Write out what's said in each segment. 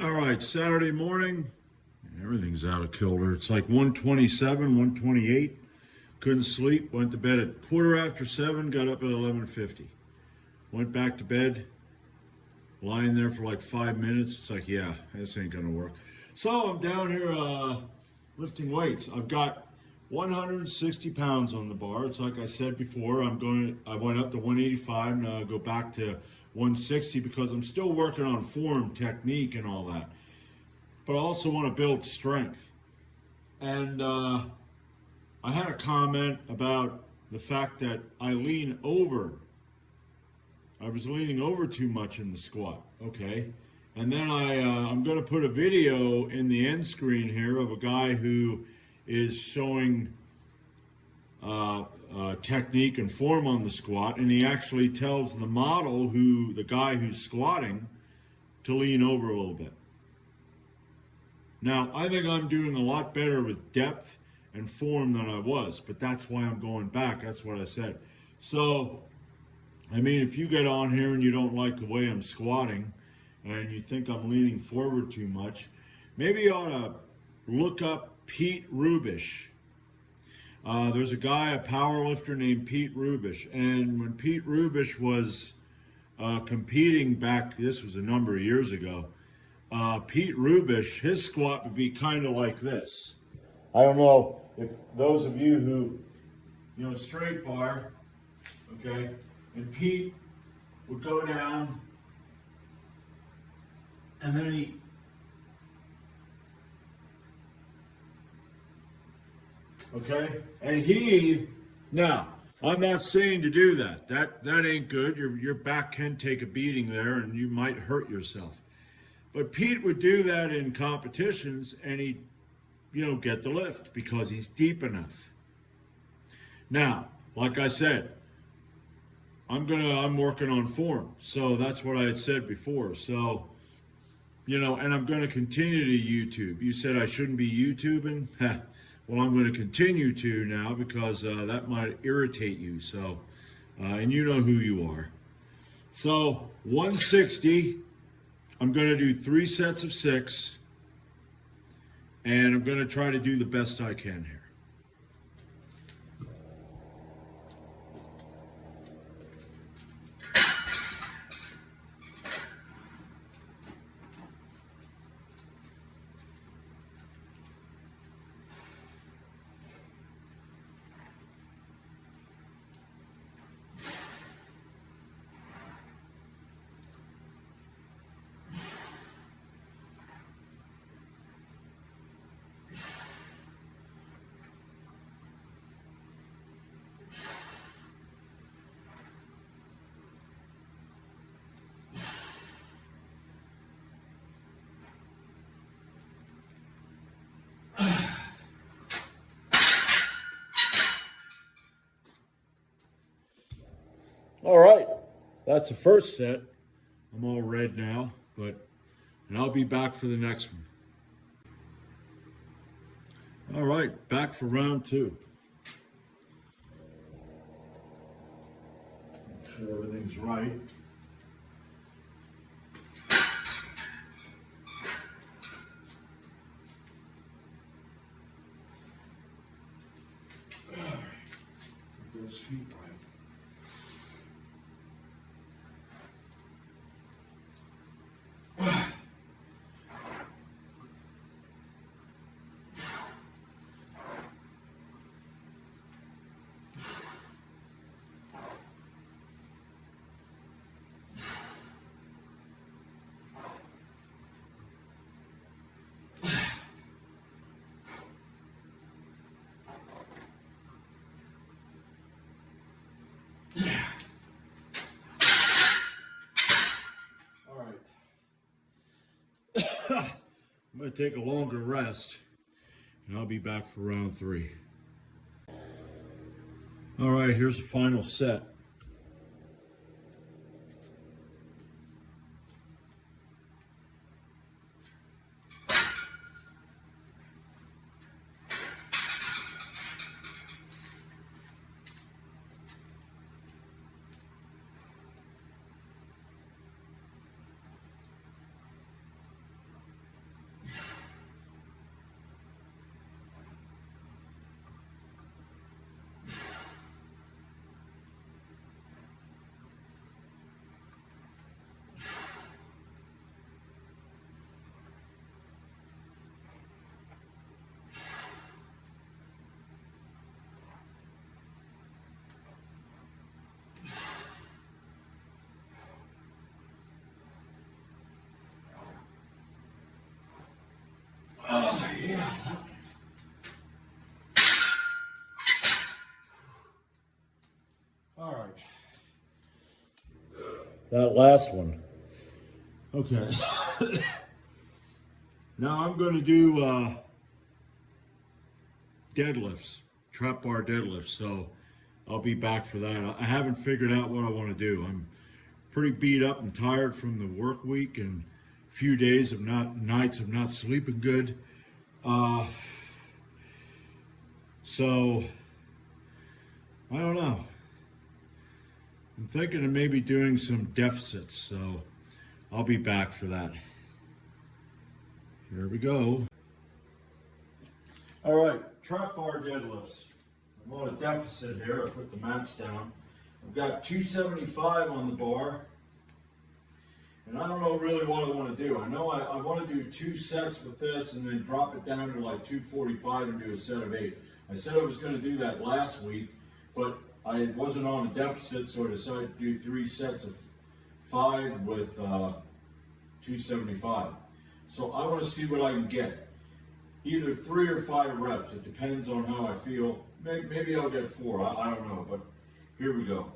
All right, Saturday morning, everything's out of kilter. It's like 127, 128. Couldn't sleep. Went to bed at quarter after 7. Got up at 11:50. Went back to bed. Lying there for like 5 minutes. It's like, yeah, this ain't gonna work. So I'm down here lifting weights. I've got 160 pounds on the bar. It's like I said before. I went up to 185. Now I go back to 160 because I'm still working on form, technique, and all that. But I also want to build strength. And I had a comment about the fact that I lean over. I was leaning over too much in the squat. Okay. And then I'm going to put a video in the end screen here of a guy who is showing technique and form on the squat, and he actually tells the guy who's squatting, to lean over a little bit. Now, I think I'm doing a lot better with depth and form than I was, but that's why I'm going back. That's what I said. So, I mean, if you get on here and you don't like the way I'm squatting and you think I'm leaning forward too much, maybe you ought to look up Pete Rubish. There's a guy, a power lifter named Pete Rubish. And when Pete Rubish was competing back, this was a number of years ago, Pete Rubish, his squat would be kind of like this. I don't know if those of you who, straight bar, okay, and Pete would go down and then now, I'm not saying to do that. That ain't good. Your back can take a beating there and you might hurt yourself. But Pete would do that in competitions and he'd, get the lift because he's deep enough. Now, like I said, I'm working on form. So that's what I had said before. So, and I'm going to continue to YouTube. You said I shouldn't be YouTubing? Well, I'm going to continue to now because that might irritate you. So, and you know who you are. So, 160. I'm going to do 3 sets of 6, and I'm going to try to do the best I can here. All right, that's the first set. I'm all red now, and I'll be back for the next one. All right, back for round 2. Make sure everything's right. All right, get those feet right. I'm going to take a longer rest, and I'll be back for round 3. All right, here's the final set. Yeah. All right. That last one. Okay. Now I'm going to do deadlifts, trap bar deadlifts. So I'll be back for that. I haven't figured out what I want to do. I'm pretty beat up and tired from the work week and a few days of nights of not sleeping good. So I don't know. I'm thinking of maybe doing some deficits. So I'll be back for that. Here we go. All right, trap bar deadlifts. I'm on a deficit here. I put the mats down. I've got 275 on the bar. And I don't know really what I want to do. I know I want to do 2 sets with this and then drop it down to like 245 and do a set of 8. I said I was going to do that last week, but I wasn't on a deficit, so I decided to do 3 sets of 5 with 275. So I want to see what I can get. Either 3 or 5 reps. It depends on how I feel. Maybe I'll get 4. I don't know, but here we go.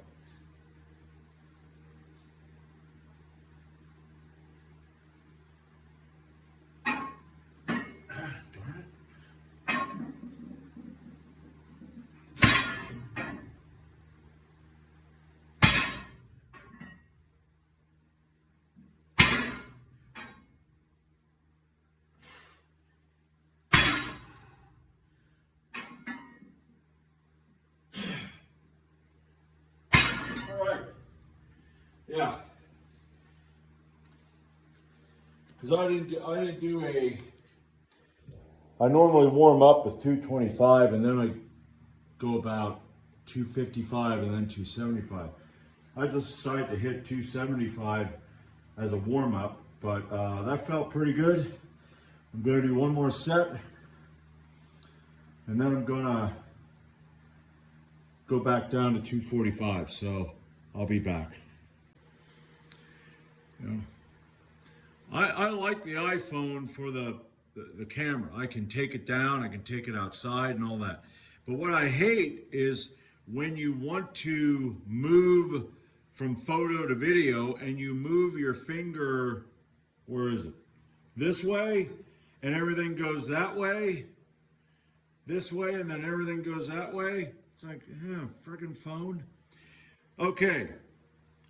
Yeah, because I didn't do a. I normally warm up with 225 and then I go about 255 and then 275. I just decided to hit 275 as a warm up, but that felt pretty good. I'm going to do 1 more set, and then I'm going to go back down to 245. So I'll be back. You know, I like the iPhone for the camera. I can take it down, I can take it outside and all that. But what I hate is when you want to move from photo to video and you move your finger, where is it? This way, and everything goes that way. This way, and then everything goes that way. It's like, yeah, friggin' phone. Okay,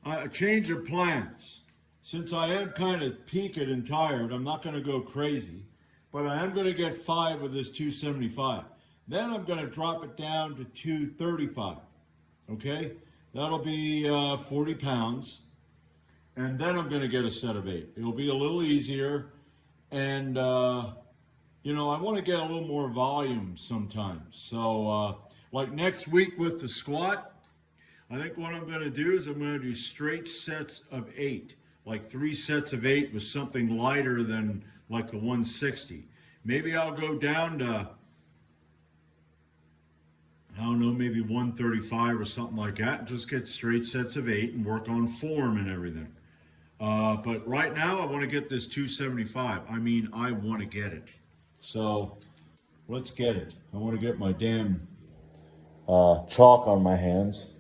a change of plans. Since I am kind of peaked and tired, I'm not going to go crazy, but I am going to get 5 with this 275. Then I'm going to drop it down to 235, okay? That'll be 40 pounds, and then I'm going to get a set of 8. It'll be a little easier, and, you know, I want to get a little more volume sometimes. So, like next week with the squat, I think what I'm going to do is I'm going to do straight sets of 8. Like 3 sets of 8 with something lighter than like the 160. Maybe I'll go down to, I don't know, maybe 135 or something like that, and just get straight sets of 8 and work on form and everything. But right now I want to get this 275. I mean, I want to get it. So let's get it. I want to get my damn chalk on my hands.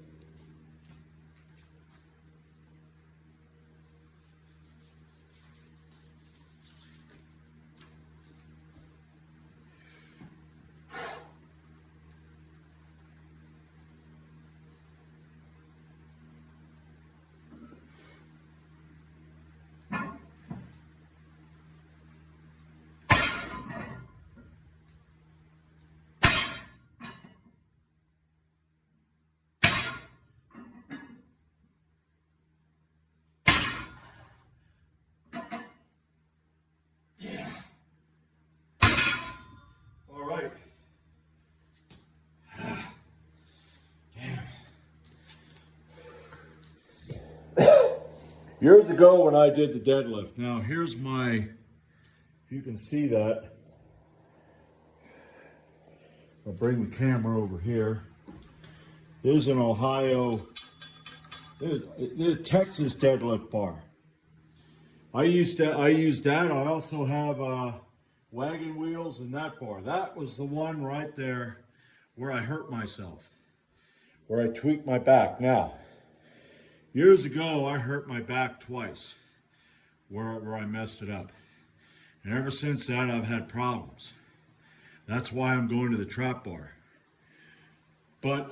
Years ago when I did the deadlift, now here's my, if you can see that, I'll bring the camera over here. There's an Ohio, there's a Texas deadlift bar. I use that. I also have wagon wheels and that bar. That was the one right there where I hurt myself, where I tweaked my back. Now, years ago, I hurt my back twice where I messed it up. And ever since that, I've had problems. That's why I'm going to the trap bar. But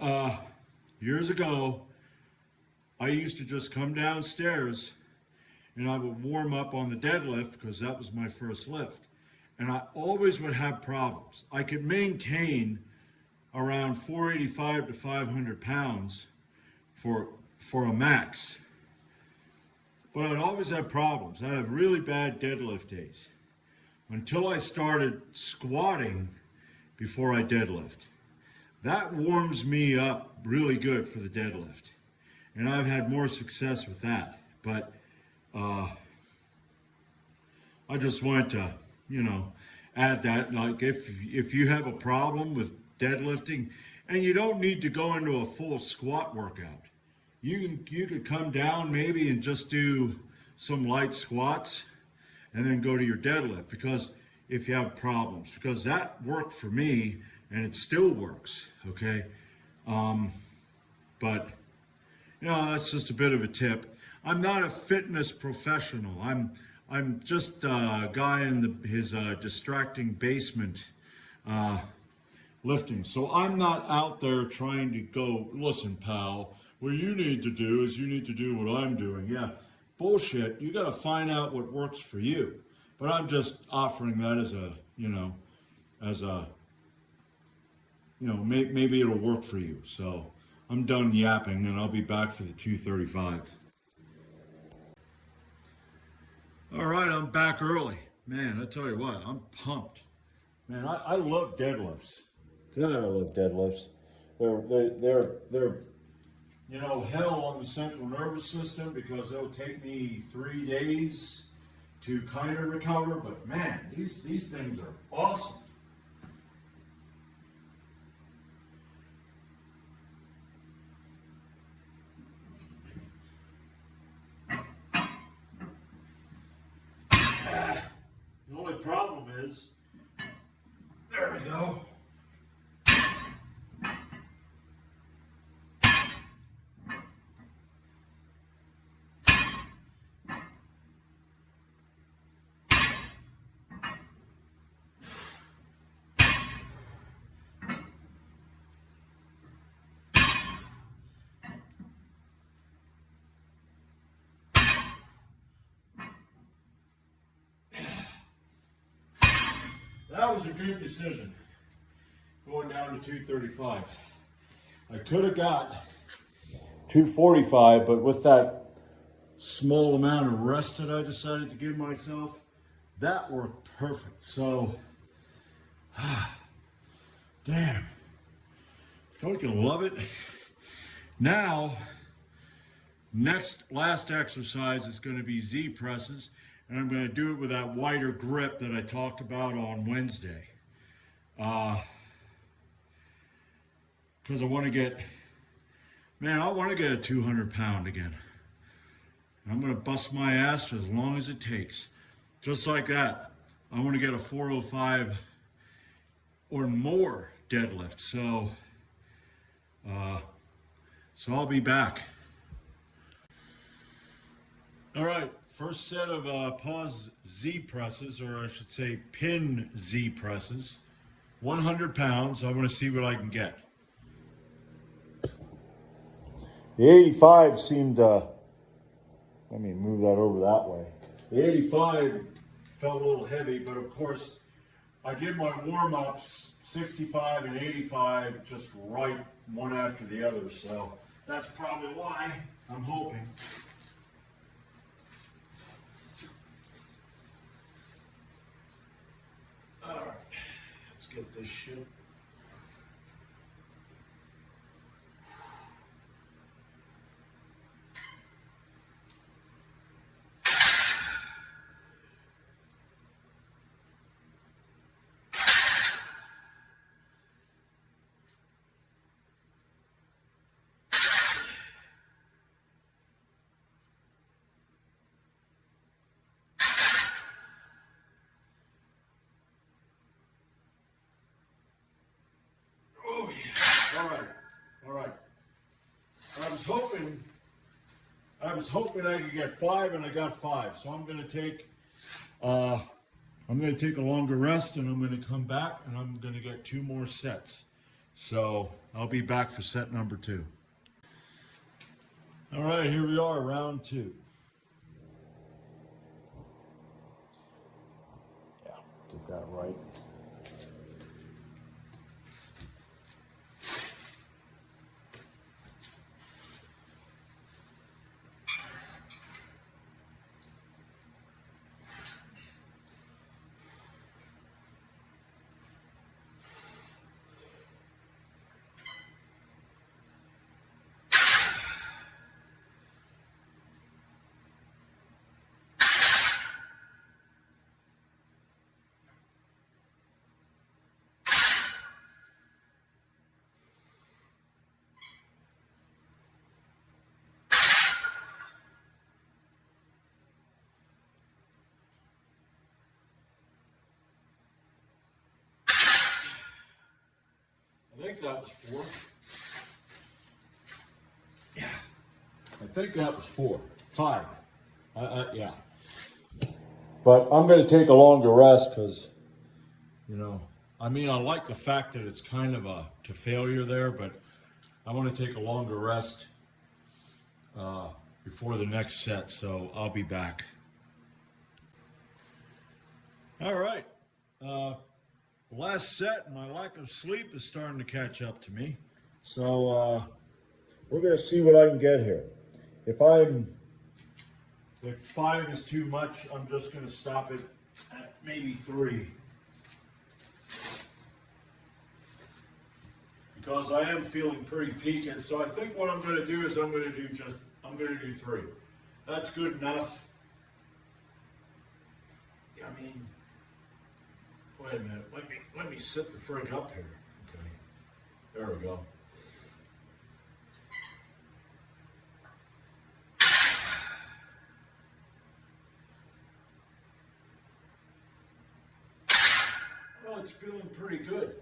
years ago, I used to just come downstairs and I would warm up on the deadlift because that was my first lift. And I always would have problems. I could maintain around 485 to 500 pounds for a max. But I'd always have problems. I'd have really bad deadlift days until I started squatting before I deadlift. That warms me up really good for the deadlift. And I've had more success with that. But I just wanted to, add that. Like if you have a problem with deadlifting, and you don't need to go into a full squat workout. You could come down maybe and just do some light squats and then go to your deadlift, because if you have problems, because that worked for me and it still works, okay? But that's just a bit of a tip. I'm not a fitness professional. I'm just a guy in his distracting basement lifting. So I'm not out there trying to go, listen, pal, what you need to do is you need to do what I'm doing. Yeah, bullshit. You got to find out what works for you. But I'm just offering that as maybe it'll work for you. So I'm done yapping and I'll be back for the 235. All right, I'm back early. Man, I tell you what, I'm pumped. Man, I love deadlifts. God, I love deadlifts. They're hell on the central nervous system because it'll take me 3 days to kind of recover. But man, these things are awesome. The only problem is, there we go. That was a good decision, going down to 235. I could have got 245, but with that small amount of rest that I decided to give myself, that worked perfect. So, damn, don't you love it? Now, last exercise is going to be Z presses, and I'm going to do it with that wider grip that I talked about on Wednesday. Because I want to get a 200 pound again. I'm going to bust my ass as long as it takes. Just like that, I want to get a 405 or more deadlift. So I'll be back. All right, first set of pause Z presses, or I should say pin Z presses. 100 pounds. I want to see what I can get. The 85 seemed, let me move that over that way. The 85 felt a little heavy, but of course, I did my warm-ups, 65 and 85, just right one after the other, so that's probably why, I'm hoping. All right, let's get this shit. was hoping I could get 5, and I got 5. So I'm gonna take a longer rest, and I'm gonna come back, and I'm gonna get 2 more sets. So I'll be back for set number 2. All right, here we are, round 2. Yeah, get that right. I think that was 4. Yeah, I think that was 4. 5. Yeah. But I'm going to take a longer rest because, I mean, I like the fact that it's kind of to failure there, but I want to take a longer rest before the next set, so I'll be back. All right. Last set, my lack of sleep is starting to catch up to me. So we're going to see what I can get here. If 5 is too much, I'm just going to stop it at maybe 3. Because I am feeling pretty peaked, so I think what I'm going to do is I'm going to do 3. That's good enough. I mean, wait a minute. Let me sit the frig up here. Okay, there we go. Well, it's feeling pretty good.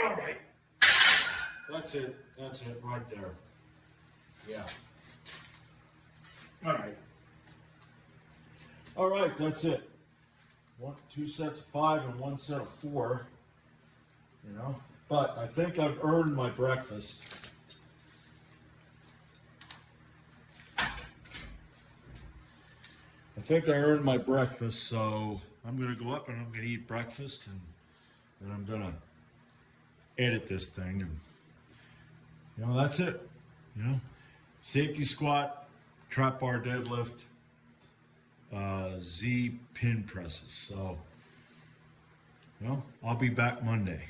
All right. That's it. That's it right there. Yeah. All right. All right, that's it. 2 sets of 5 and 1 set of 4. But I think I've earned my breakfast. I think I earned my breakfast, so I'm going to go up and I'm going to eat breakfast, and then I'm going to edit this thing, and that's it. Safety squat, trap bar deadlift, Z pin presses. So I'll be back Monday.